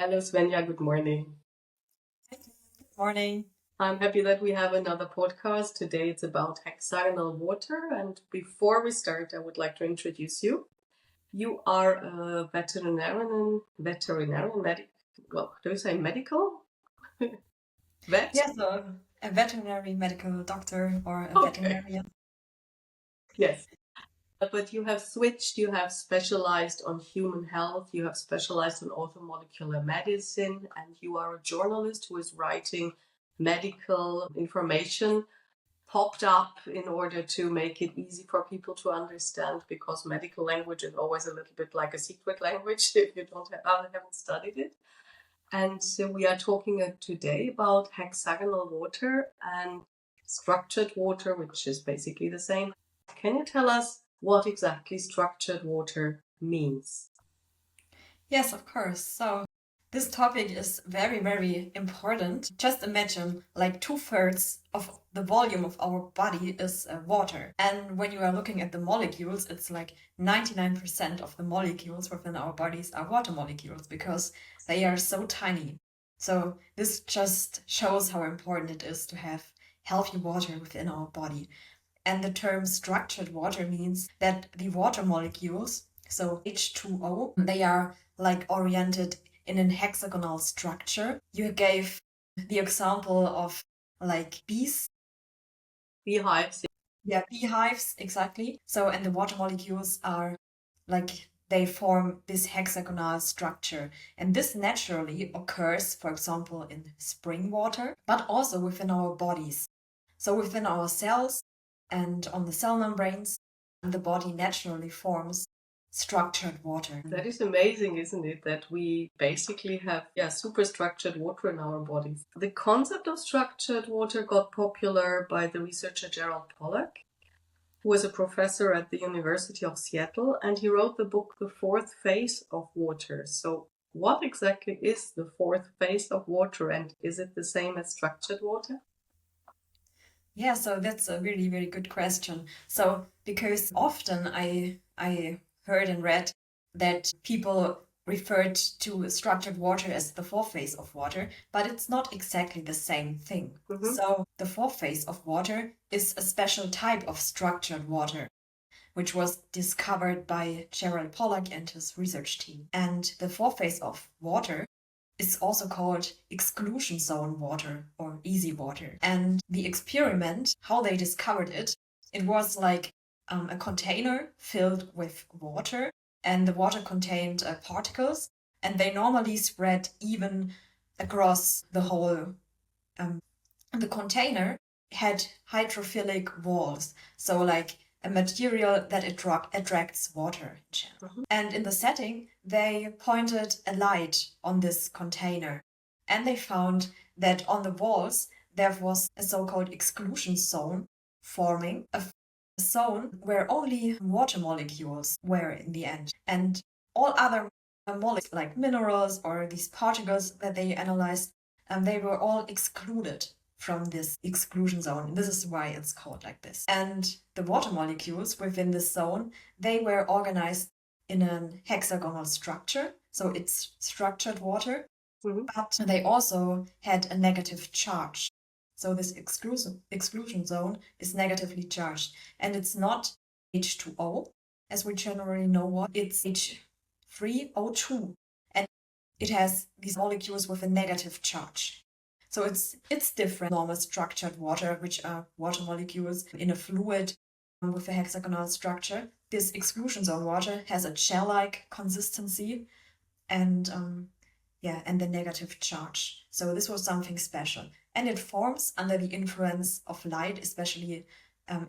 Hello, Svenja. Good morning. Good morning. I'm happy that we have another podcast. Today it's about hexagonal water. And before we start, I would like to introduce you. You are a veterinarian, do you say medical? Vet? Yes, a veterinary medical doctor or a Okay. veterinarian. Yes. But you have switched, you have specialized on human health, you have specialized on orthomolecular medicine, and you are a journalist who is writing medical information popped up in order to make it easy for people to understand, because medical language is always a little bit like a secret language if you haven't studied it. And so we are talking today about hexagonal water and structured water, which is basically the same. Can you tell us what exactly structured water means? Yes, of course. So this topic is very, very important. Just imagine like 2/3 of the volume of our body is water. And when you are looking at the molecules, it's like 99% of the molecules within our bodies are water molecules because they are so tiny. So this just shows how important it is to have healthy water within our body. And the term structured water means that the water molecules, so H₂O, they are like oriented in an hexagonal structure. You gave the example of like bees. Beehives. Yeah, beehives, exactly. So, and the water molecules are like they form this hexagonal structure. And this naturally occurs, for example, in spring water, but also within our bodies. So within our cells and on the cell membranes, the body naturally forms structured water. That is amazing, isn't it? That we basically have superstructured water in our bodies. The concept of structured water got popular by the researcher Gerald Pollack, who was a professor at the University of Seattle, and he wrote the book The Fourth Phase of Water. So what exactly is the fourth phase of water, and is it the same as structured water? Yeah, so that's a really, really good question. So because often I heard and read that people referred to structured water as the fourth phase of water, but it's not exactly the same thing. Mhm. So the fourth phase of water is a special type of structured water, which was discovered by Gerald Pollack and his research team. And the fourth phase of water is also called exclusion zone water or easy water. And the experiment, how they discovered it, it was like a container filled with water, and the water contained particles, and they normally spread even across the whole. The container had hydrophilic walls, so like a material that attracts water in general. And in the setting, they pointed a light on this container, and they found that on the walls there was a so-called exclusion zone forming, a zone where only water molecules were in the end, and all other molecules like minerals or these particles that they analyzed, they were all excluded from this exclusion zone. This is why it's called like this. And the water molecules within this zone, they were organized in a hexagonal structure. So it's structured water, but they also had a negative charge. So this exclusion zone is negatively charged. And it's not H₂O, as we generally know what, it's H₃O₂. And it has these molecules with a negative charge. So it's different normal structured water, which are water molecules in a fluid with a hexagonal structure. This exclusion zone water has a gel-like consistency and and the negative charge. So this was something special. And it forms under the influence of light, especially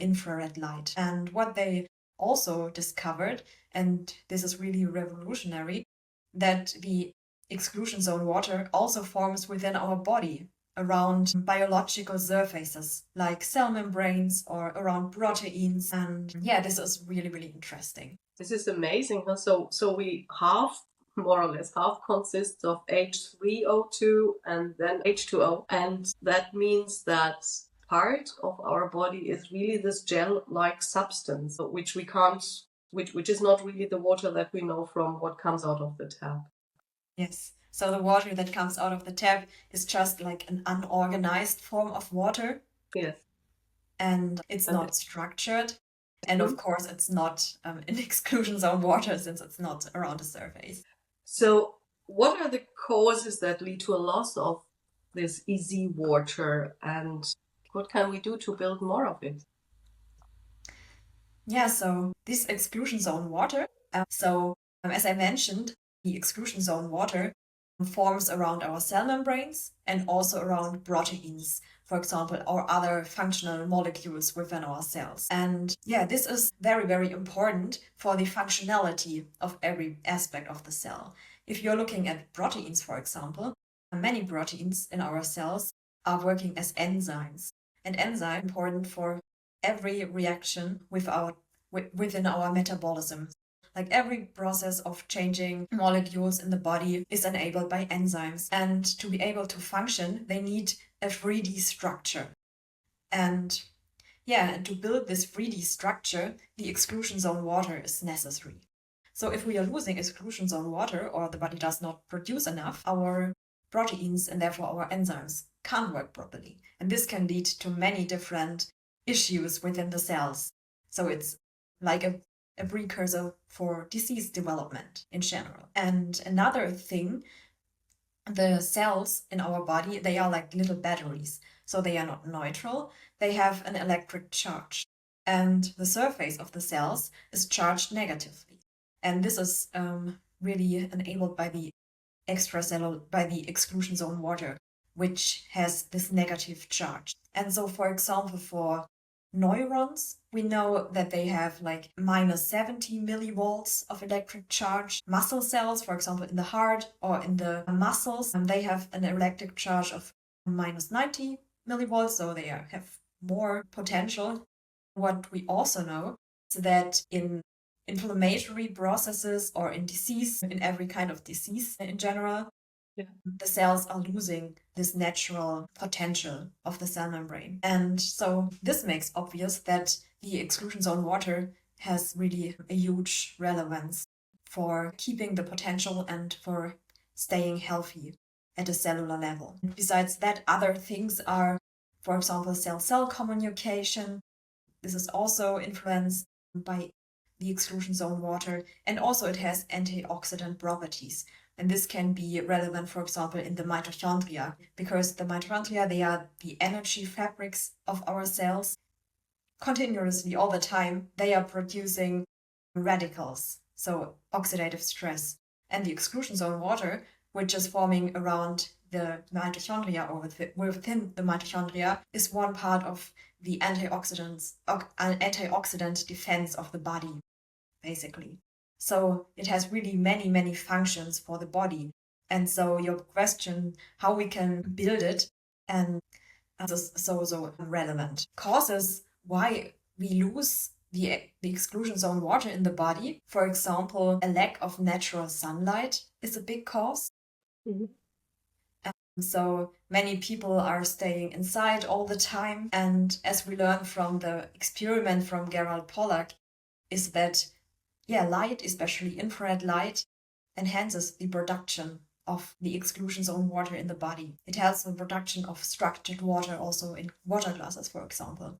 infrared light. And what they also discovered, and this is really revolutionary, that the exclusion zone water also forms within our body around biological surfaces like cell membranes or around proteins. And yeah, this is really, really interesting. This is amazing. So we half, more or less, half consists of H₃O₂ and then H₂O. And that means that part of our body is really this gel-like substance, which we can't, which is not really the water that we know from what comes out of the tap. Yes. So the water that comes out of the tap is just like an unorganized form of water. Yes. And it's not structured. And of course, it's not an exclusion zone water since it's not around the surface. So what are the causes that lead to a loss of this EZ water, and what can we do to build more of it? Yeah, so this exclusion zone water, as I mentioned, the exclusion zone water forms around our cell membranes and also around proteins, for example, or other functional molecules within our cells. And yeah, this is very, very important for the functionality of every aspect of the cell. If you're looking at proteins, for example, many proteins in our cells are working as enzymes. And enzymes are important for every reaction within our metabolism. Like every process of changing molecules in the body is enabled by enzymes. And to be able to function, they need a 3D structure. And yeah, and to build this 3D structure, the exclusion zone water is necessary. So if we are losing exclusion zone water or the body does not produce enough, our proteins and therefore our enzymes can't work properly. And this can lead to many different issues within the cells. So it's like a precursor for disease development in general. And another thing, the cells in our body, they are like little batteries. So they are not neutral, they have an electric charge. And the surface of the cells is charged negatively. And this is really enabled by the exclusion zone water, which has this negative charge. And so, for example, for neurons, we know that they have like minus 70 millivolts of electric charge. Muscle cells, for example, in the heart or in the muscles, they have an electric charge of minus 90 millivolts, so they have more potential. What we also know is that in inflammatory processes or in disease, in every kind of disease in general, the cells are losing this natural potential of the cell membrane. And so this makes obvious that the exclusion zone water has really a huge relevance for keeping the potential and for staying healthy at a cellular level. And besides that, other things are, for example, cell-cell communication. This is also influenced by the exclusion zone water, and also it has antioxidant properties. And this can be relevant, for example, in the mitochondria, because the mitochondria, they are the energy fabrics of our cells. Continuously, all the time, they are producing radicals, so oxidative stress. And the exclusion zone water, which is forming around the mitochondria or within the mitochondria, is one part of the antioxidant defense of the body, basically. So it has really many, many functions for the body. And so your question, how we can build it, and this is so relevant. Causes why we lose the exclusion zone water in the body, for example, a lack of natural sunlight is a big cause. So many people are staying inside all the time. And as we learned from the experiment from Gerald Pollack, is that light, especially infrared light, enhances the production of the exclusion zone water in the body. It helps the production of structured water also in water glasses, for example.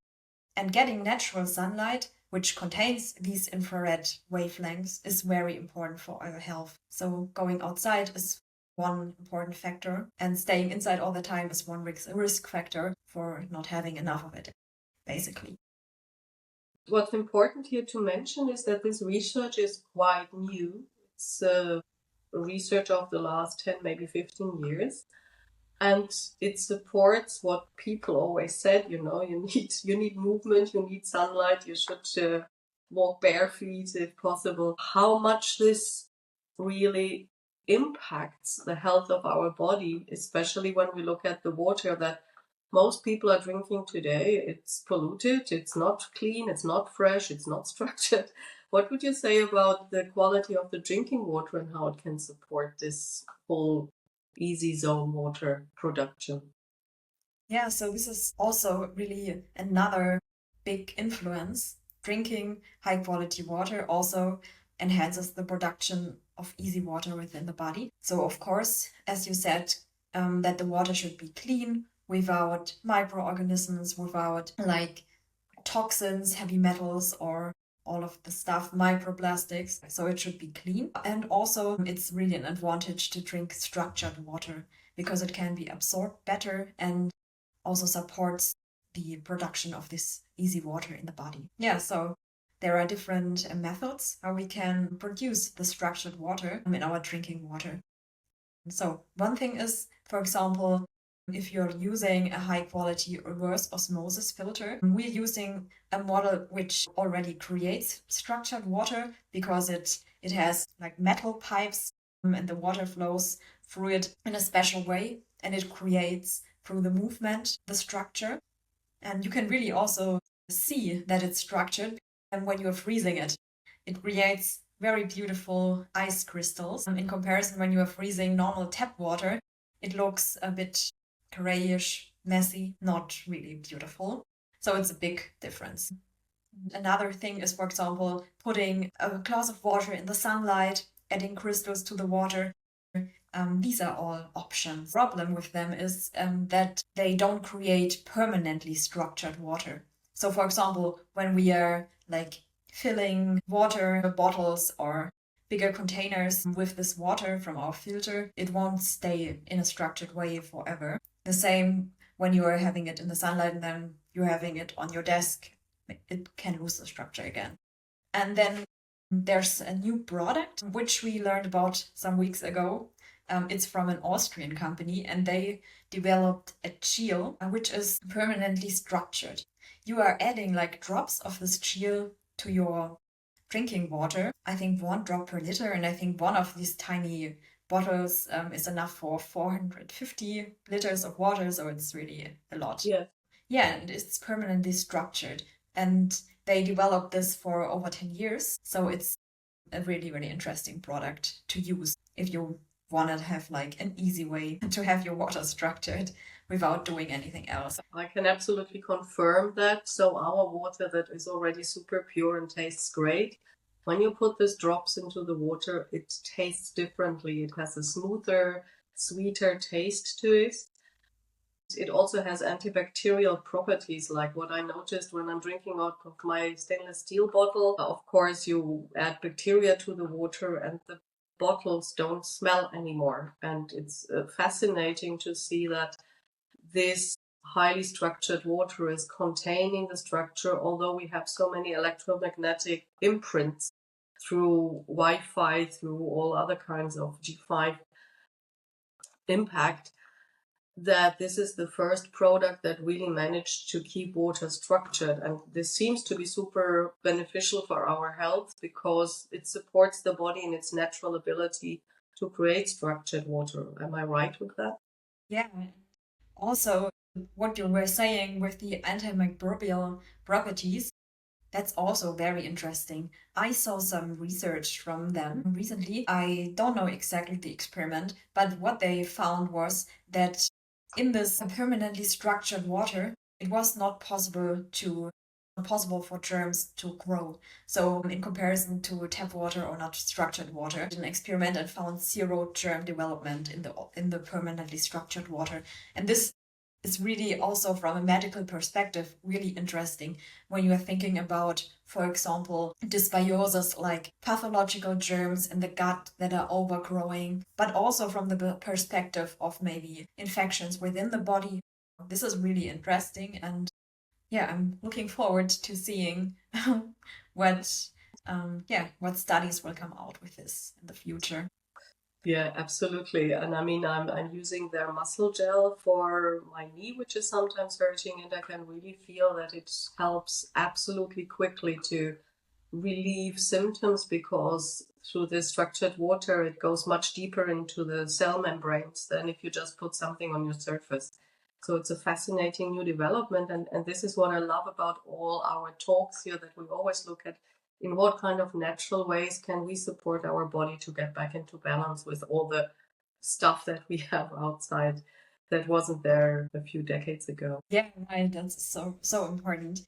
And getting natural sunlight, which contains these infrared wavelengths, is very important for our health. So going outside is one important factor, and staying inside all the time is one risk factor for not having enough of it, basically. What's important here to mention is that this research is quite new. It's research of the last 10, maybe 15 years. And it supports what people always said, you need movement, you need sunlight, you should walk bare feet if possible. How much this really impacts the health of our body, especially when we look at the water that most people are drinking today. It's polluted, it's not clean, it's not fresh, it's not structured. What would you say about the quality of the drinking water and how it can support this whole EZ zone water production? Yeah, so this is also really another big influence. Drinking high quality water also enhances the production of easy water within the body. So of course, as you said, that the water should be clean, without microorganisms, without like toxins, heavy metals, or all of the stuff, microplastics. So it should be clean. And also it's really an advantage to drink structured water because it can be absorbed better and also supports the production of this easy water in the body. Yeah, so there are different methods how we can produce the structured water in our drinking water. So one thing is, for example, if you're using a high quality reverse osmosis filter, we're using a model which already creates structured water because it has like metal pipes and the water flows through it in a special way, and it creates through the movement the structure. And you can really also see that it's structured, and when you're freezing it, it creates very beautiful ice crystals. In comparison, when you are freezing normal tap water, it looks a bit grayish, messy, not really beautiful. So it's a big difference. Another thing is, for example, putting a glass of water in the sunlight, adding crystals to the water. These are all options. The problem with them is that they don't create permanently structured water. So for example, when we are like filling water bottles or bigger containers with this water from our filter, it won't stay in a structured way forever. The same when you are having it in the sunlight and then you're having it on your desk, it can lose the structure again. And then there's a new product which we learned about some weeks ago. It's from an Austrian company, and they developed a gel which is permanently structured. You are adding like drops of this gel to your drinking water. I think 1 drop per liter, and I think one of these tiny bottles is enough for 450 liters of water, so it's really a lot. Yeah. Yeah, and it's permanently structured. And they developed this for over 10 years. So it's a really, really interesting product to use if you want to have like an easy way to have your water structured without doing anything else. I can absolutely confirm that. So our water that is already super pure and tastes great, when you put these drops into the water, it tastes differently. It has a smoother, sweeter taste to it. It also has antibacterial properties, like what I noticed when I'm drinking out of my stainless steel bottle. Of course, you add bacteria to the water and the bottles don't smell anymore. And it's fascinating to see that this highly structured water is containing the structure, although we have so many electromagnetic imprints through Wi-Fi, through all other kinds of G5 impact, that this is the first product that really managed to keep water structured. And this seems to be super beneficial for our health because it supports the body in its natural ability to create structured water. Am I right with that? Yeah. Also, what you were saying with the antimicrobial properties, that's also very interesting. I saw some research from them recently. I don't know exactly the experiment, but what they found was that in this permanently structured water, it was not possible for germs to grow. So in comparison to tap water or not structured water, I did an experiment and found 0 germ development in the permanently structured water. And this is really also from a medical perspective really interesting when you are thinking about, for example, dysbiosis, like pathological germs in the gut that are overgrowing, but also from the perspective of maybe infections within the body. This is really interesting, and yeah, I'm looking forward to seeing what studies will come out with this in the future. Yeah, absolutely. And I mean, I'm using their muscle gel for my knee, which is sometimes hurting, and I can really feel that it helps absolutely quickly to relieve symptoms because through the structured water, it goes much deeper into the cell membranes than if you just put something on your surface. So it's a fascinating new development. And this is what I love about all our talks here, that we always look at in what kind of natural ways can we support our body to get back into balance with all the stuff that we have outside that wasn't there a few decades ago. Yeah, right. That's so important.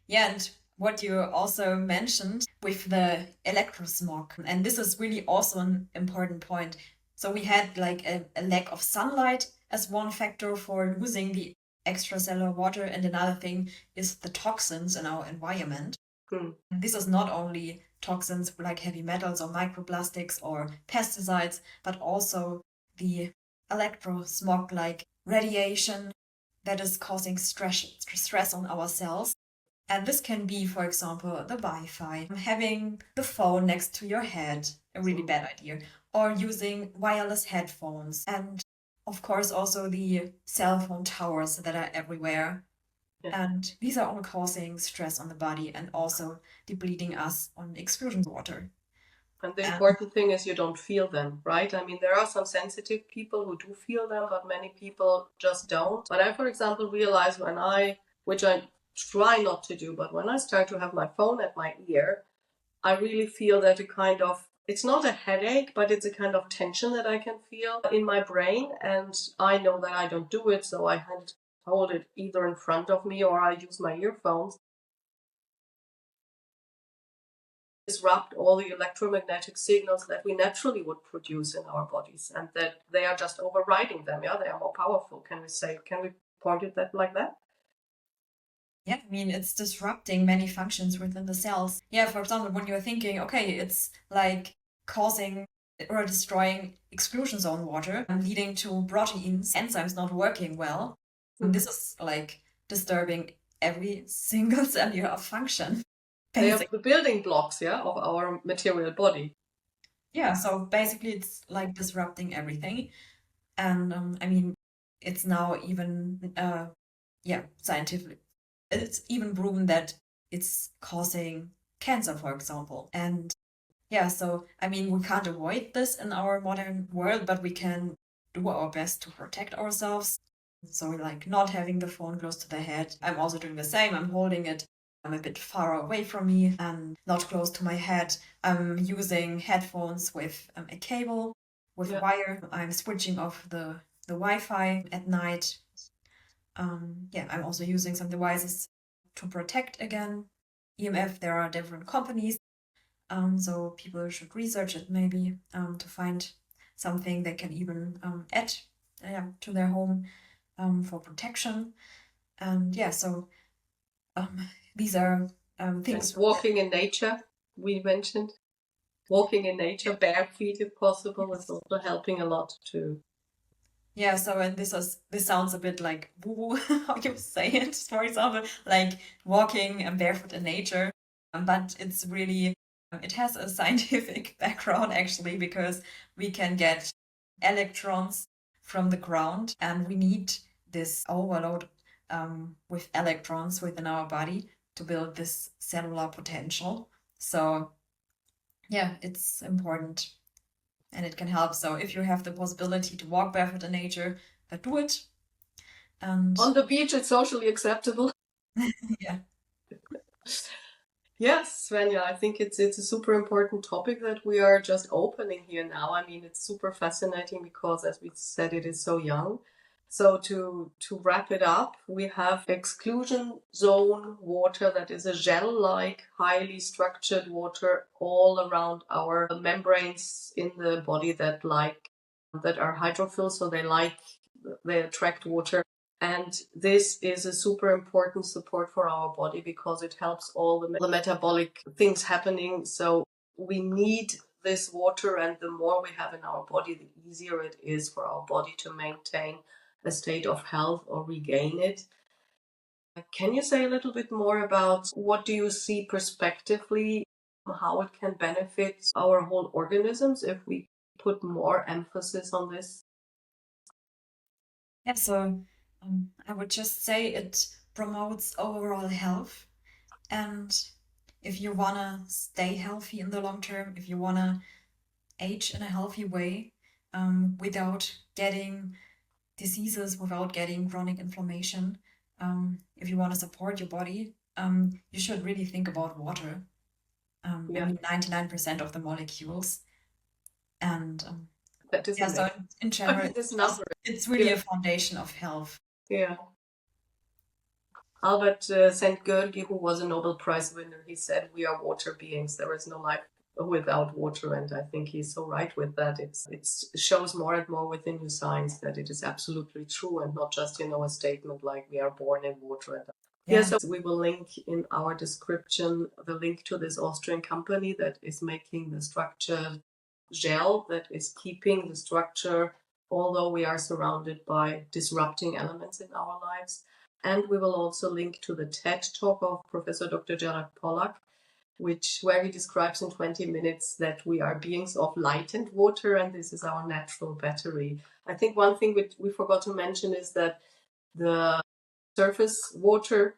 Yeah, and what you also mentioned with the electrosmog. And this is really also an important point. So we had like a lack of sunlight as one factor for losing the extracellular water, and another thing is the toxins in our environment. Mm. And this is not only toxins like heavy metals or microplastics or pesticides, but also the electrosmog like radiation that is causing stress on our cells. And this can be, for example, the Wi-Fi, having the phone next to your head, a really bad idea, or using wireless headphones, and of course also the cell phone towers that are everywhere. Yeah. And these are all causing stress on the body and also depleting us on exclusion water. And the important thing is you don't feel them, right? I mean, there are some sensitive people who do feel them, but many people just don't. But I, for example, realize which I try not to do, but when I start to have my phone at my ear, I really feel that it's not a headache, but it's a kind of tension that I can feel in my brain. And I know that I don't do it, so I hold it either in front of me or I use my earphones. Disrupt all the electromagnetic signals that we naturally would produce in our bodies, and that they are just overriding them. Yeah, they are more powerful. Can we point it that like that? Yeah, I mean, it's disrupting many functions within the cells. Yeah, for example, when you're thinking, okay, it's like causing or destroying exclusion zone water and leading to proteins, enzymes not working well. And this is like disturbing every single cellular function. They are the building blocks, yeah, of our material body. Yeah, so basically it's like disrupting everything. And I mean, it's now even, scientific. It's even proven that it's causing cancer, for example. And yeah, so I mean, we can't avoid this in our modern world, but we can do our best to protect ourselves. So like not having the phone close to the head. I'm also doing the same. I'm holding it a bit far away from me and not close to my head. I'm using headphones with a cable, with a wire. I'm switching off the Wi-Fi at night. I'm also using some devices to protect again. EMF, there are different companies. So people should research it maybe to find something they can even add to their home for protection. And so these are things. Walking in nature, we mentioned. Walking in nature, bare feet if possible, is also helping a lot too. Yeah, so and this sounds a bit like woo, how you say it, for example, like walking barefoot in nature. But it's really, it has a scientific background actually, because we can get electrons from the ground and we need this overload with electrons within our body to build this cellular potential. So yeah, it's important and it can help. So if you have the possibility to walk barefoot in nature, do it. And on the beach, it's socially acceptable. yeah. Yes, Svenja, I think it's a super important topic that we are just opening here now. I mean, it's super fascinating because, as we said, it is so young. So to wrap it up, we have exclusion zone water that is a gel-like, highly structured water all around our membranes in the body that are hydrophils, so they attract water. And this is a super important support for our body because it helps all the metabolic things happening. So we need this water, and the more we have in our body, the easier it is for our body to maintain a state of health or regain it. Can you say a little bit more about what do you see prospectively, how it can benefit our whole organisms if we put more emphasis on this? Yeah, so I would just say it promotes overall health. And if you want to stay healthy in the long term, if you want to age in a healthy way without getting diseases, without getting chronic inflammation, if you want to support your body, you should really think about water. I mean, 99% of the molecules. And that is so in general, this number. it's really a foundation of health. Yeah. Albert St. Gurgi, who was a Nobel Prize winner, he said, "We are water beings. There is no life without water." And I think he's so right with that. It shows more and more within new science that it is absolutely true and not just, a statement like we are born in water. Yeah, so we will link in our description the link to this Austrian company that is making the structured gel that is keeping the structure, although we are surrounded by disrupting elements in our lives. And we will also link to the TED talk of Professor Dr. Gerald Pollack, where he describes in 20 minutes that we are beings of light and water, and this is our natural battery. I think one thing we forgot to mention is that the surface water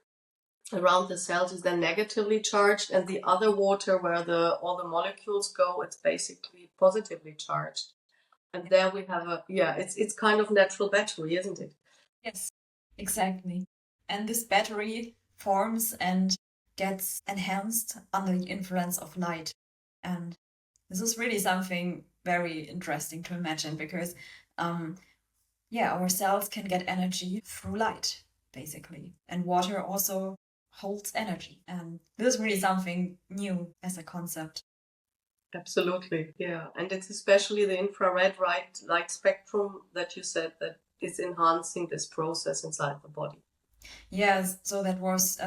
around the cells is then negatively charged, and the other water where all the molecules go, it's basically positively charged. And there we have it's kind of natural battery, isn't it? Yes, exactly. And this battery forms and gets enhanced under the influence of light. And this is really something very interesting to imagine because, our cells can get energy through light, basically. And water also holds energy. And this is really something new as a concept. Absolutely, yeah. And it's especially the infrared light spectrum that you said that is enhancing this process inside the body. Yes, so that was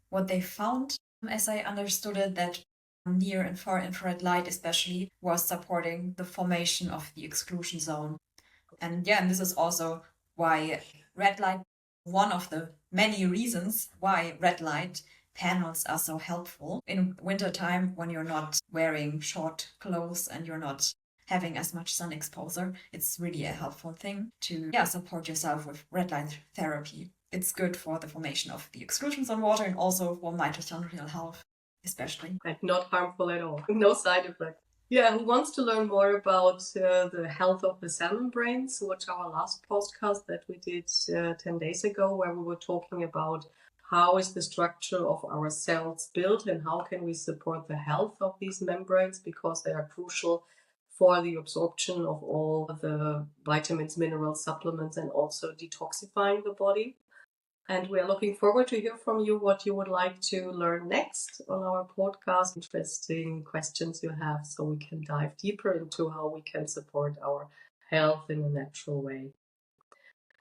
what they found, as I understood it, that near and far infrared light especially was supporting the formation of the exclusion zone. And this is also why red light, one of the many reasons why red light panels are so helpful in wintertime when you're not wearing short clothes and you're not having as much sun exposure. It's really a helpful thing to support yourself with red light therapy. It's good for the formation of the exclusion zone water and also for mitochondrial health, especially. And not harmful at all. No side effects. Yeah, who wants to learn more about the health of the cell membranes? Watch our last podcast that we did 10 days ago, where we were talking about how is the structure of our cells built and how can we support the health of these membranes, because they are crucial for the absorption of all the vitamins, minerals, supplements, and also detoxifying the body. And we are looking forward to hear from you what you would like to learn next on our podcast. Interesting questions you have, so we can dive deeper into how we can support our health in a natural way.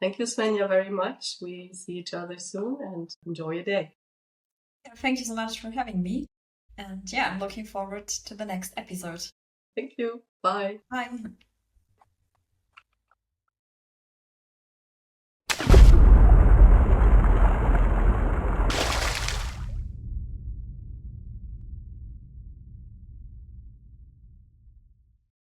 Thank you, Svenja, very much. We see each other soon and enjoy your day. Thank you so much for having me. And I'm looking forward to the next episode. Thank you. Bye. Bye.